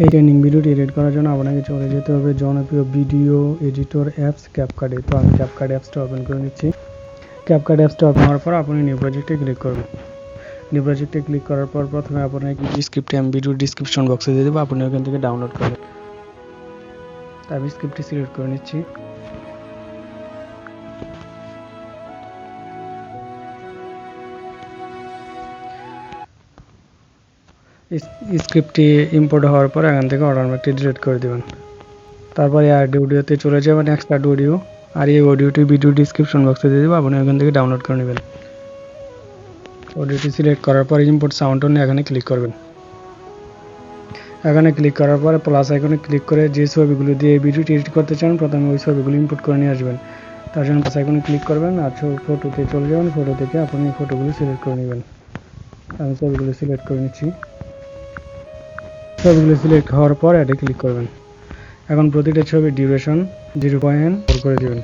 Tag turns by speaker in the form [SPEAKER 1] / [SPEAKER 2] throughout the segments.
[SPEAKER 1] এই ট্রেনিং ভিডিওটি এডিট করার জন্য আপনাকে চলে যেতে হবে জনপ্রিয় ভিডিও এডিটর অ্যাপস ক্যাপকাটে। তো আমি ক্যাপকাট অ্যাপসটা ওপেন করে নিচ্ছি। ক্যাপকাট অ্যাপসটা ওপেন হওয়ার পর আপনি নিউ প্রজেক্টে ক্লিক করবেন। নিউ প্রজেক্টে ক্লিক করার পর প্রথমে আপনাকে স্ক্রিপ্টে আমি ভিডিও ডিসক্রিপশন বক্সে দিয়ে দেবো, আপনি ওখান থেকে ডাউনলোড করবেন। আমি স্ক্রিপ্টটি সিলেক্ট করে নিচ্ছি। স্ক্রিপ্টটি ইম্পোর্ট হওয়ার পর এখান থেকে অটোমেটিক ডিলিট করে দেবেন। তারপরে অ্যাড অডিওতে চলে যাবেন, নেক্সট অ্যাড অডিও, আর এই অডিওটি ভিডিও ডিসক্রিপশন বক্সে দিয়ে দেবো, আপনি এখান থেকে ডাউনলোড করে নেবেন। অডিওটি সিলেক্ট করার পর ইম্পোর্ট সাউন্ড অন এখানে ক্লিক করবেন। এখানে ক্লিক করার পরে প্লাস আইকনে ক্লিক করে যে ছবিগুলো দিয়ে ভিডিওটি এডিট করতে চান প্রথমে ওই ছবিগুলো ইম্পোর্ট করে নিয়ে আসবেন। তার জন্য প্লাস আইকনে ক্লিক করবেন আর ফটোতে চলে যাবেন। ফটো থেকে আপনি ফটোগুলো সিলেক্ট করে নেবেন। আমি ছবিগুলো সিলেক্ট করে নিচ্ছি। ছবিগুলো সিলেক্ট হওয়ার পর অ্যাডে ক্লিক করবেন। এখন প্রতিটা ছবির ডিউরেশন 0.4 করে দেবেন।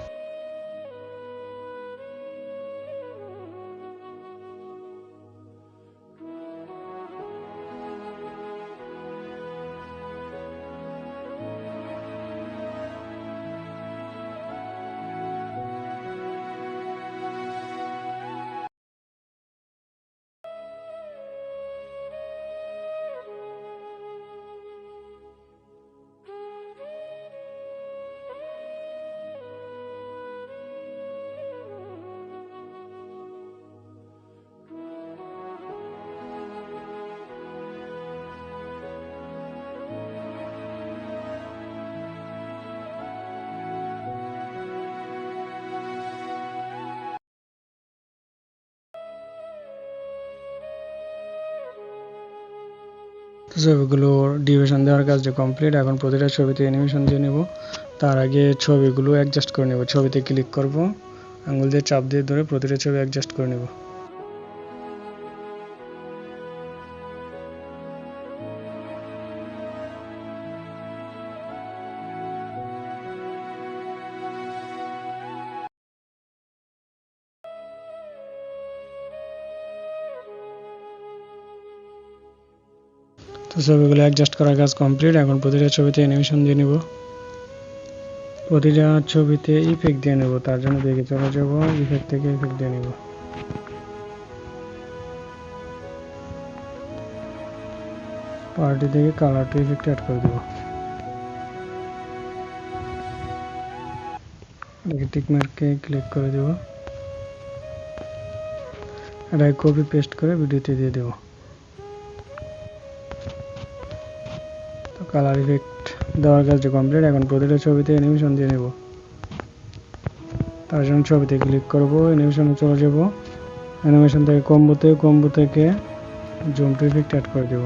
[SPEAKER 1] ছবিগুলো ডিউরেশন দেওয়ার কাজটা কমপ্লিট। এখন প্রতিটা ছবিতে অ্যানিমেশন দিয়ে নেব। তার আগে ছবিগুলো অ্যাডজাস্ট করে নেব। ছবিতে ক্লিক করব, আঙুল দিয়ে চাপ দিয়ে ধরে প্রতিটা ছবি অ্যাডজাস্ট করে নেব। তো ছবিগুলো অ্যাডজাস্ট করার কাজ কমপ্লিট। এখন প্রতিটা ছবিতে অ্যানিমেশন দিয়ে নেব। প্রতিটা ছবিতে ইফেক্ট দিয়ে নেব। তার জন্য দেখে চলে যাব, ইফেক্ট থেকে ইফেক্ট দিয়ে নেব। পার্টি থেকে কালার টু ইফেক্ট অ্যাড করে দেব। টিক মার্কে ক্লিক করে দেব। এটা কপি পেস্ট করে ভিডিওতে দিয়ে দেব। তো কালার ইফেক্ট দেওয়ার কাজটা কমপ্লিট। এখন প্রতিটা ছবিতে অ্যানিমেশন দিয়ে নেব। তার জন্য ছবিতে ক্লিক করব, অ্যানিমেশনে চলে যাব। অ্যানিমেশন থেকে কম্বো থেকে জুম টু ইফেক্ট অ্যাড করে দেব।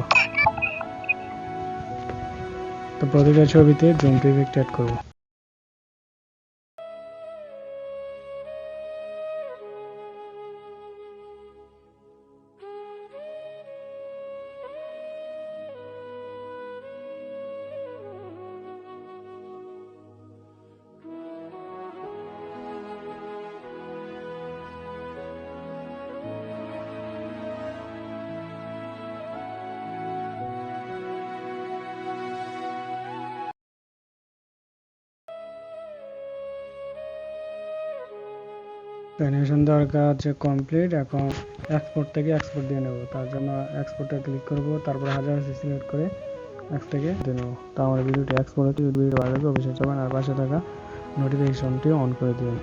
[SPEAKER 1] তো প্রতিটা ছবিতে জুম টু ইফেক্ট অ্যাড করব। অ্যানিমেশন দেওয়ার কাজ কমপ্লিট। এখন এক্সপোর্ট থেকে এক্সপোর্ট দিয়ে নেব। তার জন্য এক্সপোর্টে ক্লিক করব, তারপর 1000 সিলেক্ট করে এক্স থেকে দিয়ে নেব। তো আমার ভিডিওটি এক্সপোর্ট হচ্ছে। ভিডিওটি ভালো লাগলে অবশ্যই যাবেন আর পাশে থাকা নোটিফিকেশনটি অন করে দেবেন।